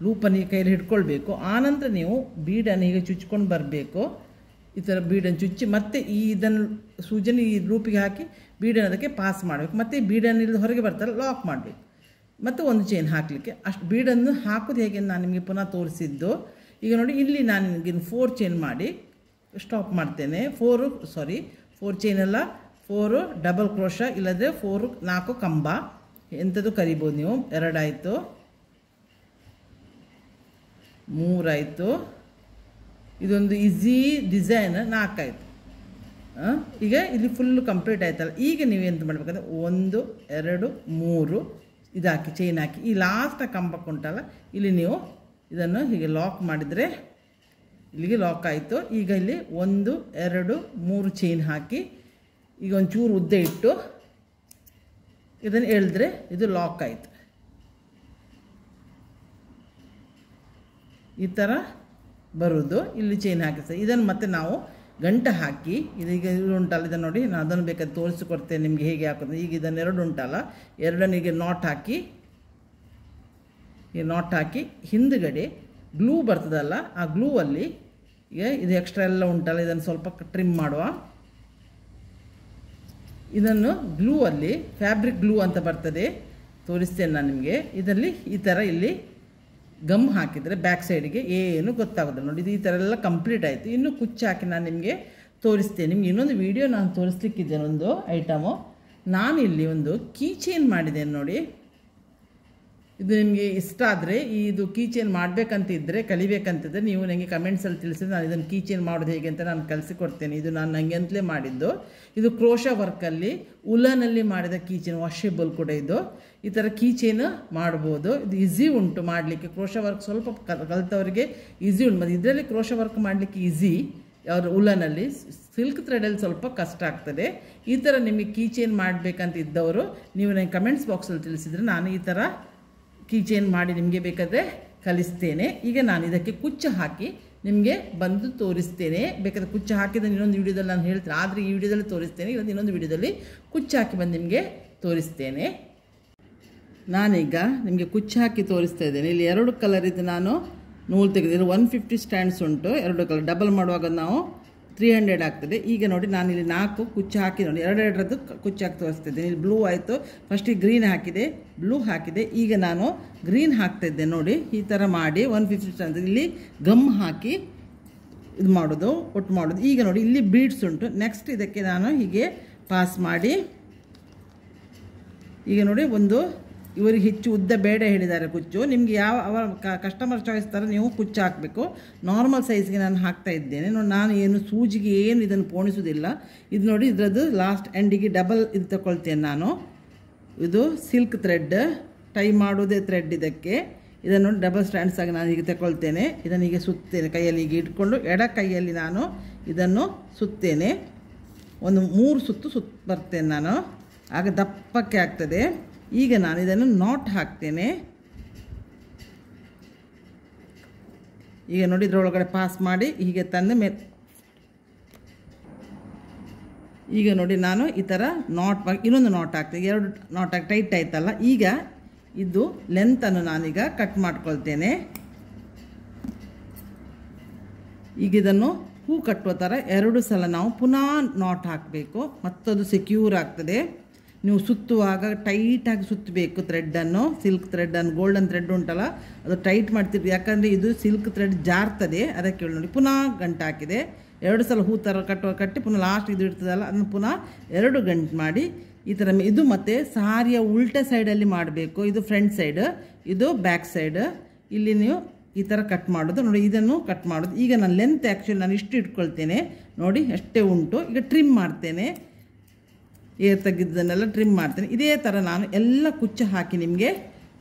ಲೂಪನ್ನು ಈ ಕೈಯಲ್ಲಿ ಹಿಡ್ಕೊಳ್ಬೇಕು. ಆನಂತರ ನೀವು ಬೀಡನ್ನು ಹೀಗೆ ಚುಚ್ಕೊಂಡು ಬರಬೇಕು. ಈ ಥರ ಬೀಡನ್ನು ಚುಚ್ಚಿ ಮತ್ತೆ ಇದನ್ನು ಸೂಜನ್ನು ಈ ಲೂಪಿಗೆ ಹಾಕಿ ಬೀಡನ್ನು ಅದಕ್ಕೆ ಪಾಸ್ ಮಾಡಬೇಕು. ಮತ್ತು ಈ ಬೀಡನ್ನು ಇಲ್ಲಿ ಹೊರಗೆ ಬರ್ತಾರೆ ಲಾಕ್ ಮಾಡಬೇಕು. ಮತ್ತು ಒಂದು ಚೈನ್ ಹಾಕಲಿಕ್ಕೆ ಅಷ್ಟು ಬೀಡನ್ನು ಹಾಕೋದು ಹೇಗೆ ನಾನು ನಿಮಗೆ ಪುನಃ ತೋರಿಸಿದ್ದು. ಈಗ ನೋಡಿ ಇಲ್ಲಿ ನಾನು ನಿಮಗೆ 4 ಚೈನ್ ಮಾಡಿ ಸ್ಟಾಪ್ ಮಾಡ್ತೇನೆ. 4 ಚೈನ್ ಅಲ್ಲ, 4 ಡಬಲ್ ಕ್ರೋಶ, ಇಲ್ಲದ್ರೆ 4 ಕಂಬ ಎಂಥದ್ದು ಕರಿಬೋದು ನೀವು. 2 ಆಯಿತು, 3 ಆಯಿತು. ಇದೊಂದು ಈಸಿ ಡಿಸೈನ್ 4 ಆಯಿತು. ಈಗ ಇಲ್ಲಿ ಫುಲ್ಲು ಕಂಪ್ಲೀಟ್ ಆಯ್ತಲ್ಲ. ಈಗ ನೀವು ಎಂತ ಮಾಡಬೇಕಂದ್ರೆ 1 2 3 ಇದಾಕಿ ಚೈನ್ ಹಾಕಿ ಈ ಲಾಸ್ಟ್ ಕಂಬಕ್ಕೆ ಉಂಟಲ್ಲ ಇಲ್ಲಿ ನೀವು ಇದನ್ನು ಹೀಗೆ ಲಾಕ್ ಮಾಡಿದರೆ ಇಲ್ಲಿಗೆ ಲಾಕ್ ಆಯಿತು. ಈಗ ಇಲ್ಲಿ 1 2 3 ಚೈನ್ ಹಾಕಿ ಈಗ ಒಂಚೂರು ಉದ್ದ ಇಟ್ಟು ಇದನ್ನು ಎಳೆದ್ರೆ ಇದು ಲಾಕ್ ಆಯಿತು. ಈ ಥರ ಬರುವುದು. ಇಲ್ಲಿ ಚೈನ್ ಹಾಕಿ ಸರ್ ಇದನ್ನು ಮತ್ತೆ ನಾವು ಗಂಟೆ ಹಾಕಿ ಇದೀಗ ಇದು ಉಂಟಲ್ಲ ಇದನ್ನು ನೋಡಿ ನಾನು ಅದನ್ನು ಬೇಕಾದ್ರೆ ತೋರಿಸಿಕೊಡ್ತೇನೆ ನಿಮಗೆ ಹೇಗೆ ಹಾಕೋದು. ಈಗ ಇದನ್ನು 2 ಉಂಟಲ್ಲ, 2 ಈಗ ನಾಟ್ ಹಾಕಿ ಈ ನಾಟ್ ಹಾಕಿ ಹಿಂದುಗಡೆ ಗ್ಲೂ ಬರ್ತದಲ್ಲ ಆ ಗ್ಲೂವಲ್ಲಿ ಈಗ ಇದು ಎಕ್ಸ್ಟ್ರಾ ಎಲ್ಲ ಉಂಟಲ್ಲ ಇದನ್ನು ಸ್ವಲ್ಪ ಟ್ರಿಮ್ ಮಾಡುವ. ಇದನ್ನು ಗ್ಲೂ ಅಲ್ಲಿ ಫ್ಯಾಬ್ರಿಕ್ ಗ್ಲೂ ಅಂತ ಬರ್ತದೆ, ತೋರಿಸ್ತೇನೆ ನಾನು ನಿಮಗೆ. ಇದರಲ್ಲಿ ಈ ಥರ ಇಲ್ಲಿ ಗಮ್ ಹಾಕಿದರೆ ಬ್ಯಾಕ್ ಸೈಡಿಗೆ ಏನು ಗೊತ್ತಾಗೋದಿಲ್ಲ ನೋಡಿ. ಇದು ಈ ಥರ ಎಲ್ಲ ಕಂಪ್ಲೀಟ್ ಆಯಿತು. ಇನ್ನು ಕುಚ್ಚು ಹಾಕಿ ನಾನು ನಿಮಗೆ ತೋರಿಸ್ತೇನೆ. ನಿಮ್ಗೆ ಇನ್ನೊಂದು ವಿಡಿಯೋ ನಾನು ತೋರಿಸ್ಲಿಕ್ಕಿದ್ದೇನೆ ಒಂದು ಐಟಮು. ನಾನಿಲ್ಲಿ ಒಂದು ಕೀ ಚೈನ್ ಮಾಡಿದ್ದೇನೆ ನೋಡಿ. ಇದು ನಿಮಗೆ ಇಷ್ಟ ಆದರೆ ಇದು ಕೀ ಚೈನ್ ಮಾಡಬೇಕಂತಿದ್ದರೆ ಕಲಿಬೇಕಂತಿದ್ದರೆ ನೀವು ನನಗೆ ಕಮೆಂಟ್ಸಲ್ಲಿ ತಿಳಿಸಿದ್ರೆ ನಾನು ಇದನ್ನು ಕೀ ಚೈನ್ ಮಾಡೋದು ಹೇಗೆ ಅಂತ ನಾನು ಕಲಿಸಿಕೊಡ್ತೇನೆ. ಇದು ನಾನು ನನಗೆ ಅಂತಲೇ ಮಾಡಿದ್ದು. ಇದು ಕ್ರೋಶ ವರ್ಕಲ್ಲಿ ಉಲನಲ್ಲಿ ಮಾಡಿದ ಕೀ ಚೈನ್, ವಾಷೇಬಲ್ ಕೂಡ ಇದು. ಈ ಥರ ಕೀ ಚೈನ್ ಮಾಡ್ಬೋದು. ಇದು ಈಸಿ ಉಂಟು ಮಾಡಲಿಕ್ಕೆ. ಕ್ರೋಶ ವರ್ಕ್ ಸ್ವಲ್ಪ ಕಲಿತವರಿಗೆ ಈಸಿ ಉಂಟು. ಮತ್ತು ಇದರಲ್ಲಿ ಕ್ರೋಶ ವರ್ಕ್ ಮಾಡಲಿಕ್ಕೆ ಈಸಿ. ಅವ್ರ ಉಲನಲ್ಲಿ ಸಿಲ್ಕ್ ಥ್ರೆಡಲ್ಲಿ ಸ್ವಲ್ಪ ಕಷ್ಟ ಆಗ್ತದೆ. ಈ ಥರ ನಿಮಗೆ ಕೀ ಚೈನ್ ಮಾಡಬೇಕಂತ ಇದ್ದವರು ನೀವು ನನಗೆ ಕಮೆಂಟ್ಸ್ ಬಾಕ್ಸಲ್ಲಿ ತಿಳಿಸಿದರೆ ನಾನು ಈ ಥರ ಕೀ ಚೈನ್ ಮಾಡಿ ನಿಮಗೆ ಬೇಕಾದರೆ ಕಲಿಸ್ತೇನೆ. ಈಗ ನಾನು ಇದಕ್ಕೆ ಕುಚ್ಚು ಹಾಕಿ ನಿಮಗೆ ಬಂದು ತೋರಿಸ್ತೇನೆ. ಬೇಕಾದರೆ ಕುಚ್ಚು ಹಾಕಿದ ಇನ್ನೊಂದು ವಿಡಿಯೋದಲ್ಲಿ ನಾನು ಹೇಳ್ತೇನೆ, ಆದರೆ ಈ ವಿಡಿಯೋದಲ್ಲಿ ತೋರಿಸ್ತೇನೆ. ಇಲ್ಲ ಇನ್ನೊಂದು ವಿಡಿಯೋದಲ್ಲಿ ಕುಚ್ಚು ಹಾಕಿ ಬಂದು ನಿಮಗೆ ತೋರಿಸ್ತೇನೆ. ನಾನೀಗ ನಿಮಗೆ ಕುಚ್ಚು ಹಾಕಿ ತೋರಿಸ್ತಾ ಇದ್ದೇನೆ. ಇಲ್ಲಿ 2 ಕಲರ್ ಇದು ನಾನು ನೂಲು ತೆಗೆದಿದ್ದು 150 ಸ್ಟ್ಯಾಂಡ್ಸ್ ಉಂಟು. 2 ಕಲರ್ ಡಬಲ್ ಮಾಡುವಾಗ ನಾವು 300 ಆಗ್ತದೆ. ಈಗ ನೋಡಿ ನಾನು ಇಲ್ಲಿ 4 ಕುಚ್ಚು ಹಾಕಿ ನೋಡಿ, ಎರಡೆರಡರದ್ದು ಕುಚ್ಚು ಹಾಕಿ ತೋರಿಸ್ತಿದ್ದೇನೆ. ಇಲ್ಲಿ ಬ್ಲೂ ಆಯಿತು, ಫಸ್ಟಿಗೆ ಗ್ರೀನ್ ಹಾಕಿದೆ, ಬ್ಲೂ ಹಾಕಿದೆ. ಈಗ ನಾನು ಗ್ರೀನ್ ಹಾಕ್ತಾಯಿದ್ದೆ ನೋಡಿ. ಈ ಥರ ಮಾಡಿ 150 ಇಲ್ಲಿ ಗಮ್ ಹಾಕಿ ಇದು ಮಾಡೋದು, ಒಟ್ಟು ಮಾಡೋದು. ಈಗ ನೋಡಿ ಇಲ್ಲಿ ಬೀಡ್ಸ್ ಉಂಟು. ನೆಕ್ಸ್ಟ್ ಇದಕ್ಕೆ ನಾನು ಹೀಗೆ ಪಾಸ್ ಮಾಡಿ, ಈಗ ನೋಡಿ ಇವರಿಗೆ ಹೆಚ್ಚು ಉದ್ದ ಬೇಡ ಹೇಳಿದ್ದಾರೆ ಕುಚ್ಚು. ನಿಮಗೆ ಯಾವ ಅವರ ಕಸ್ಟಮರ್ ಚಾಯ್ಸ್ ಥರ ನೀವು ಕುಚ್ಚು ಹಾಕಬೇಕು. ನಾರ್ಮಲ್ ಸೈಜ್ಗೆ ನಾನು ಹಾಕ್ತಾ ಇದ್ದೇನೆ ನೋಡಿ. ನಾನು ಏನು ಸೂಜಿಗೆ ಏನು ಇದನ್ನು ಪೋಣಿಸೋದಿಲ್ಲ. ಇದು ನೋಡಿ ಇದರದ್ದು ಲಾಸ್ಟ್ ಎಂಡಿಗೆ ಡಬಲ್ ಇದು ತಗೊಳ್ತೇನೆ ನಾನು. ಇದು ಸಿಲ್ಕ್ ಥ್ರೆಡ್, ಟೈ ಮಾಡೋದೇ ಥ್ರೆಡ್ ಇದಕ್ಕೆ. ಇದನ್ನು ಡಬಲ್ ಸ್ಟ್ಯಾಂಡ್ಸ್ ಆಗಿ ನಾನು ಹೀಗೆ ತಗೊಳ್ತೇನೆ. ಇದನ್ನು ಹೀಗೆ ಸುತ್ತೇನೆ, ಕೈಯಲ್ಲಿ ಹೀಗೆ ಇಟ್ಕೊಂಡು ಎಡ ಕೈಯಲ್ಲಿ ನಾನು ಇದನ್ನು ಸುತ್ತೇನೆ. ಒಂದು 3 ಸುತ್ತು ಬರ್ತೇನೆ ನಾನು, ಆಗ ದಪ್ಪಕ್ಕೆ ಆಗ್ತದೆ. ಈಗ ನಾನು ಇದನ್ನು ನಾಟ್ ಹಾಕ್ತೇನೆ. ಈಗ ನೋಡಿ ಇದರೊಳಗಡೆ ಪಾಸ್ ಮಾಡಿ ಹೀಗೆ ತಂದು ಮೇಲೆ, ಈಗ ನೋಡಿ ನಾನು ಈ ಥರ ನಾಟ್ ಇನ್ನೊಂದು ನಾಟ್ ಹಾಕ್ತೇನೆ. 2 ನಾಟ್ ಹಾಕಿ ಟೈಟ್ ಆಯ್ತಲ್ಲ. ಈಗ ಇದು ಲೆಂತನ್ನು ನಾನೀಗ ಕಟ್ ಮಾಡ್ಕೊಳ್ತೇನೆ. ಈಗ ಇದನ್ನು ಹೂ ಕಟ್ಟುವ ಥರ 2 ಸಲ ನಾವು ಪುನಃ ನಾಟ್ ಹಾಕಬೇಕು, ಮತ್ತದು ಸೆಕ್ಯೂರ್ ಆಗ್ತದೆ. ನೀವು ಸುತ್ತುವಾಗ ಟೈಟಾಗಿ ಸುತ್ತಬೇಕು ಥ್ರೆಡ್ಡನ್ನು, ಸಿಲ್ಕ್ ಥ್ರೆಡ್ಡನ್ನು. ಗೋಲ್ಡನ್ ಥ್ರೆಡ್ ಉಂಟಲ್ಲ ಅದು ಟೈಟ್ ಮಾಡ್ತಿರ್ಬೇಕು, ಯಾಕಂದರೆ ಇದು ಸಿಲ್ಕ್ ಥ್ರೆಡ್ ಜಾರ್ತದೆ. ಅದಕ್ಕೆ ನೋಡಿ ಪುನಃ ಗಂಟು ಹಾಕಿದೆ. 2 ಸಲ ಹೂ ಥರ ಕಟ್ಟಿ ಪುನಃ ಲಾಸ್ಟ್ ಇದು ಇರ್ತದಲ್ಲ ಅದನ್ನು ಪುನಃ 2 ಗಂಟು ಮಾಡಿ ಈ ಥರ. ಇದು ಮತ್ತು ಸಾರಿಯ ಉಲ್ಟಾ ಸೈಡಲ್ಲಿ ಮಾಡಬೇಕು. ಇದು ಫ್ರಂಟ್ ಸೈಡ್, ಇದು ಬ್ಯಾಕ್ ಸೈಡ್. ಇಲ್ಲಿ ನೀವು ಈ ಥರ ಕಟ್ ಮಾಡೋದು ನೋಡಿ. ಇದನ್ನು ಕಟ್ ಮಾಡೋದು. ಈಗ ನಾನು ಲೆಂತ್ ಆ್ಯಕ್ಚುಲಿ ನಾನು ಇಷ್ಟು ಇಟ್ಕೊಳ್ತೇನೆ ನೋಡಿ, ಅಷ್ಟೇ ಉಂಟು. ಈಗ ಟ್ರಿಮ್ ಮಾಡ್ತೇನೆ, ಏರ್ ತೆಗೆದನ್ನೆಲ್ಲ ಟ್ರಿಮ್ ಮಾಡ್ತೇನೆ. ಇದೇ ಥರ ನಾನು ಎಲ್ಲ ಕುಚ್ಚು ಹಾಕಿ ನಿಮಗೆ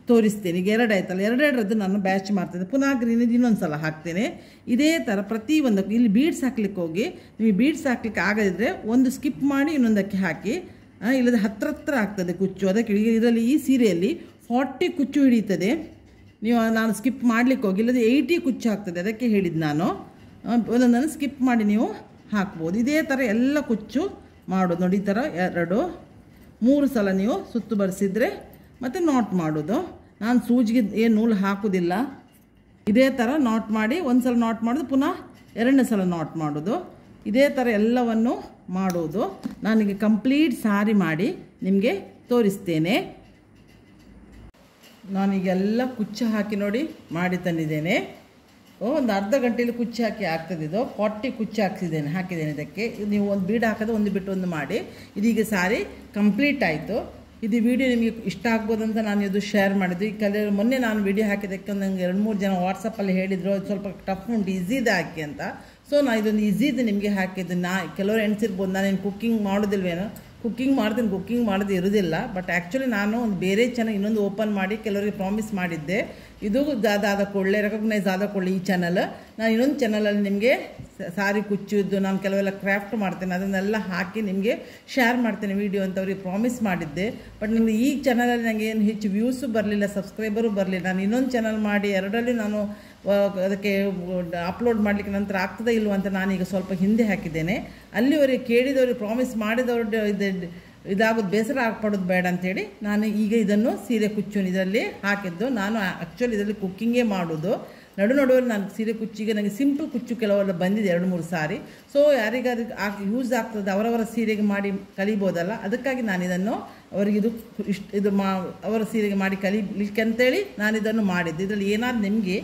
ತೋರಿಸ್ತೇನೆ. ಈಗ 2 ಆಯ್ತಲ್ಲ, ಎರಡೆರಡರದ್ದು ನಾನು ಬ್ಯಾಚ್ ಮಾಡ್ತೇನೆ. ಪುನಃ ಗ್ರೀನ್ ಇನ್ನೊಂದು ಸಲ ಹಾಕ್ತೇನೆ. ಇದೇ ಥರ ಪ್ರತಿಯೊಂದಕ್ಕೂ. ಇಲ್ಲಿ ಬೀಡ್ಸ್ ಹಾಕ್ಲಿಕ್ಕೆ ಹೋಗಿ ನೀವು ಬೀಡ್ಸ್ ಹಾಕ್ಲಿಕ್ಕೆ ಆಗದಿದ್ದರೆ ಒಂದು ಸ್ಕಿಪ್ ಮಾಡಿ ಇನ್ನೊಂದಕ್ಕೆ ಹಾಕಿ, ಇಲ್ಲದೆ ಹತ್ರ ಆಗ್ತದೆ ಕುಚ್ಚು. ಅದಕ್ಕೆ ಇದರಲ್ಲಿ ಈ ಸೀರೆಯಲ್ಲಿ 40 ಕುಚ್ಚು ಹಿಡಿಯುತ್ತದೆ. ನಾನು ಸ್ಕಿಪ್ ಮಾಡಲಿಕ್ಕೆ ಹೋಗಿ, ಇಲ್ಲದೆ 80 ಕುಚ್ಚು ಆಗ್ತದೆ. ಅದಕ್ಕೆ ಹೇಳಿದ್ದು ನಾನು ಒಂದೊಂದನ್ನು ಸ್ಕಿಪ್ ಮಾಡಿ ನೀವು ಹಾಕ್ಬೋದು. ಇದೇ ಥರ ಎಲ್ಲ ಕುಚ್ಚು ಮಾಡೋದು ನೋಡಿ. ಈ ಥರ 2 3 ಸಲ ನೀವು ಸುತ್ತು ಬರೆಸಿದರೆ ಮತ್ತು ನಾಟ್ ಮಾಡೋದು. ನಾನು ಸೂಜಿಗೆ ಏನು ನೂಲು ಹಾಕೋದಿಲ್ಲ. ಇದೇ ಥರ ನಾಟ್ ಮಾಡಿ ಒಂದು ಸಲ ನಾಟ್ ಮಾಡೋದು, ಪುನಃ 2ನೇ ಸಲ ನಾಟ್ ಮಾಡೋದು. ಇದೇ ಥರ ಎಲ್ಲವನ್ನು ಮಾಡೋದು. ನಾನೀಗ ಕಂಪ್ಲೀಟ್ ಸಾರಿ ಮಾಡಿ ನಿಮಗೆ ತೋರಿಸ್ತೇನೆ. ನಾನೀಗೆಲ್ಲ ಕುಚ್ಚು ಹಾಕಿ ನೋಡಿ ಮಾಡಿ ತಂದಿದ್ದೇನೆ. ಒಂದು ಅರ್ಧ ಗಂಟೆಯಲ್ಲಿ ಕುಚ್ಚು ಹಾಕಿ ಆಗ್ತದೆ. ಇದು 40 ಕುಚ್ಚು ಹಾಕಿದ್ದೇನೆ ಇದಕ್ಕೆ. ನೀವು ಒಂದು ಬೀಡ್ ಹಾಕೋದು ಒಂದು ಬಿಟ್ಟು ಒಂದು ಮಾಡಿ. ಇದೀಗ ಸಾರಿ ಕಂಪ್ಲೀಟ್ ಆಯಿತು. ಇದು ವಿಡಿಯೋ ನಿಮಗೆ ಇಷ್ಟ ಆಗ್ಬೋದು ಅಂತ ನಾನು ಇದು ಶೇರ್ ಮಾಡಿದ್ದು. ಈ ಮೊನ್ನೆ ನಾನು ವಿಡಿಯೋ ಹಾಕಿದ್ದಕ್ಕೆ ನನಗೆ 2-3 ಜನ ವಾಟ್ಸಪ್ಪಲ್ಲಿ ಹೇಳಿದರು ಸ್ವಲ್ಪ ಟಫ್ ಉಂಟು, ಈಸಿದು ಹಾಕಿ ಅಂತ. ಸೊ ನಾನು ಇದೊಂದು ಈಸಿದು ನಿಮಗೆ ಹಾಕಿದ್ದು. ಕೆಲವರು ಎಣಿಸಿರ್ಬೋದು ನಾನೇನು ಕುಕ್ಕಿಂಗ್ ಮಾಡೋದಿಲ್ವೇನೋ. ಕುಕ್ಕಿಂಗ್ ಮಾಡ್ತೀನಿ, ಕುಕ್ಕಿಂಗ್ ಮಾಡೋದು ಇರೋದಿಲ್ಲ. ಬಟ್ ಆ್ಯಕ್ಚುಲಿ ನಾನು ಒಂದು ಬೇರೆ ಚಾನಲ್ ಇನ್ನೊಂದು ಓಪನ್ ಮಾಡಿ ಕೆಲವರಿಗೆ ಪ್ರಾಮಿಸ್ ಮಾಡಿದ್ದೆ. ಇದು ಆದ ಕೊಳ್ಳೆ ರೆಕಗ್ನೈಸ್ ಆದ ಕೊಳ್ಳೆ ಈ ಚಾನಲ್. ನಾನು ಇನ್ನೊಂದು ಚಾನಲಲ್ಲಿ ನಿಮಗೆ ಸಾರಿ ಕುಚ್ಚುದ್ದು ನಾನು ಕೆಲವೆಲ್ಲ ಕ್ರಾಫ್ಟ್ ಮಾಡ್ತೇನೆ, ಅದನ್ನೆಲ್ಲ ಹಾಕಿ ನಿಮಗೆ ಶೇರ್ ಮಾಡ್ತೇನೆ ವಿಡಿಯೋ ಅಂತ ಅವ್ರಿಗೆ ಪ್ರಾಮಿಸ್ ಮಾಡಿದ್ದೆ. ಬಟ್ ನನಗೆ ಈ ಚಾನಲಲ್ಲಿ ನನಗೆ ಏನು ಹೆಚ್ಚು ವ್ಯೂಸು ಬರಲಿಲ್ಲ, ಸಬ್ಸ್ಕ್ರೈಬರು ಬರಲಿಲ್ಲ. ನಾನು ಇನ್ನೊಂದು ಚಾನಲ್ ಮಾಡಿ 2ರಲ್ಲಿ ನಾನು ಅದಕ್ಕೆ ಅಪ್ಲೋಡ್ ಮಾಡಲಿಕ್ಕೆ ನಂತರ ಆಗ್ತದೆ ಇಲ್ವ ಅಂತ ನಾನೀಗ ಸ್ವಲ್ಪ ಹಿಂದೆ ಹಾಕಿದ್ದೇನೆ. ಅಲ್ಲಿವರೆಗೆ ಕೇಳಿದವ್ರಿಗೆ ಪ್ರಾಮಿಸ್ ಮಾಡಿದವ್ರು ಇದಾಗೋದು ಬೇಸರ ಆಗ್ಪಡೋದು ಬೇಡ ಅಂಥೇಳಿ ನಾನು ಈಗ ಇದನ್ನು ಸೀರೆ ಕುಚ್ಚು ಇದರಲ್ಲಿ ಹಾಕಿದ್ದು. ನಾನು ಆ್ಯಕ್ಚುಲಿ ಇದರಲ್ಲಿ ಕುಕ್ಕಿಂಗೇ ಮಾಡೋದು. ನಡುವಲ್ಲಿ ನಾನು ಸೀರೆ ಕುಚ್ಚಿಗೆ ನನಗೆ ಸಿಂಪಲ್ ಕುಚ್ಚು ಕೆಲವೆಲ್ಲ ಬಂದಿದೆ 2-3 ಸಾರಿ. ಸೊ ಯಾರಿಗಾದ್ರೂ ಯೂಸ್ ಆಗ್ತದೆ, ಅವರವರ ಸೀರೆಗೆ ಮಾಡಿ ಕಲಿಬೋದಲ್ಲ. ಅದಕ್ಕಾಗಿ ನಾನು ಇದನ್ನು ಅವರಿಗೆ ಅವರ ಸೀರೆಗೆ ಮಾಡಿ ಕಲಿಲಿಕ್ಕೆ ಅಂತೇಳಿ ನಾನು ಇದನ್ನು ಮಾಡಿದ್ದೆ. ಇದರಲ್ಲಿ ಏನಾದ್ರು ನಿಮಗೆ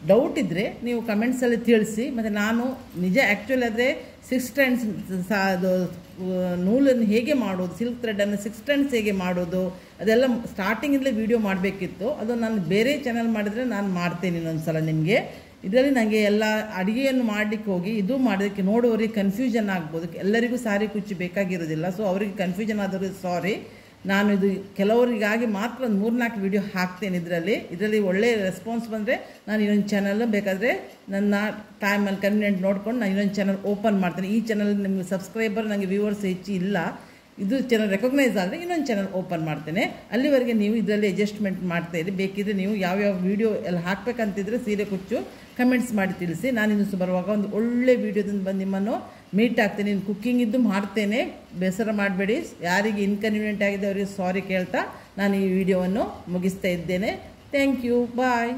ಡೌಟ್ ಇದ್ದರೆ ನೀವು ಕಮೆಂಟ್ಸಲ್ಲಿ ತಿಳಿಸಿ. ಮತ್ತು ನಾನು ನಿಜ ಆ್ಯಕ್ಚುಲಿ ಆದರೆ 6 ಸ್ಟ್ಯಾಂಡ್ಸ್ ಅದು ನೂಲನ್ನು ಹೇಗೆ ಮಾಡೋದು, ಸಿಲ್ಕ್ ಥ್ರೆಡನ್ನು 6 ಸ್ಟ್ಯಾಂಡ್ಸ್ ಹೇಗೆ ಮಾಡೋದು ಅದೆಲ್ಲ ಸ್ಟಾರ್ಟಿಂಗಿಂದಲೇ ವೀಡಿಯೋ ಮಾಡಬೇಕಿತ್ತು. ಅದು ನಾನು ಬೇರೆ ಚಾನಲ್ ಮಾಡಿದರೆ ನಾನು ಮಾಡ್ತೇನೆ ಇನ್ನೊಂದು ಸಲ ನಿಮಗೆ. ಇದರಲ್ಲಿ ನನಗೆ ಎಲ್ಲ ಅಡುಗೆಯನ್ನು ಮಾಡಲಿಕ್ಕೆ ಹೋಗಿ ಇದು ಮಾಡೋದಕ್ಕೆ ನೋಡುವವರಿಗೆ ಕನ್ಫ್ಯೂಷನ್ ಆಗ್ಬೋದು. ಎಲ್ಲರಿಗೂ ಸಾರಿ ಕುಚ್ಚು ಬೇಕಾಗಿರೋದಿಲ್ಲ. ಸೊ ಅವರಿಗೆ ಕನ್ಫ್ಯೂಷನ್ ಆದರೂ ಸಾರಿ. ನಾನು ಇದು ಕೆಲವರಿಗಾಗಿ ಮಾತ್ರ ಒಂದು 3-4 ವೀಡಿಯೋ ಹಾಕ್ತೇನೆ. ಇದರಲ್ಲಿ ಒಳ್ಳೆಯ ರೆಸ್ಪಾನ್ಸ್ ಬಂದರೆ ನಾನು ಇನ್ನೊಂದು ಚಾನಲ್ ಬೇಕಾದರೆ ನನ್ನ ಟೈಮಲ್ಲಿ ಕನ್ವೀನಿಯಂಟ್ ನೋಡ್ಕೊಂಡು ನಾನು ಇನ್ನೊಂದು ಚಾನಲ್ ಓಪನ್ ಮಾಡ್ತೇನೆ. ಈ ಚಾನಲ್ ನಿಮಗೆ ಸಬ್ಸ್ಕ್ರೈಬರ್ ನನಗೆ ವ್ಯೂವರ್ಸ್ ಹೆಚ್ಚು ಇಲ್ಲ. ಇದು ಚಾನಲ್ ರೆಕಗ್ನೈಸ್ ಆದರೆ ಇನ್ನೊಂದು ಚಾನಲ್ ಓಪನ್ ಮಾಡ್ತೇನೆ. ಅಲ್ಲಿವರೆಗೆ ನೀವು ಇದರಲ್ಲಿ ಅಡ್ಜಸ್ಟ್ಮೆಂಟ್ ಮಾಡ್ತಾಯಿರಿ. ಬೇಕಿದ್ರೆ ನೀವು ಯಾವ್ಯಾವ ವೀಡಿಯೋ ಎಲ್ಲ ಹಾಕಬೇಕಂತಿದ್ರೆ ಸೀರೆ ಕುಚ್ಚು ಕಮೆಂಟ್ಸ್ ಮಾಡಿ ತಿಳಿಸಿ. ನಾನು ಇನ್ನೂ ಬರುವಾಗ ಒಂದು ಒಳ್ಳೆ ವೀಡಿಯೋದಿಂದ ಬಂದು ನಿಮ್ಮನ್ನು ಮೀಟ್ ಆಗ್ತೇನೆ. ಇನ್ನು ಕುಕ್ಕಿಂಗ್ ಇದ್ದು ಮಾಡ್ತೇನೆ, ಬೇಸರ ಮಾಡಬೇಡಿ. ಯಾರಿಗೆ ಇನ್ಕನ್ವೀನಿಯೆಂಟ್ ಆಗಿದೆ ಅವರಿಗೆ ಸಾರಿ ಕೇಳ್ತಾ ನಾನು ಈ ವಿಡಿಯೋವನ್ನು ಮುಗಿಸ್ತಾ ಇದ್ದೇನೆ. Thank you, bye.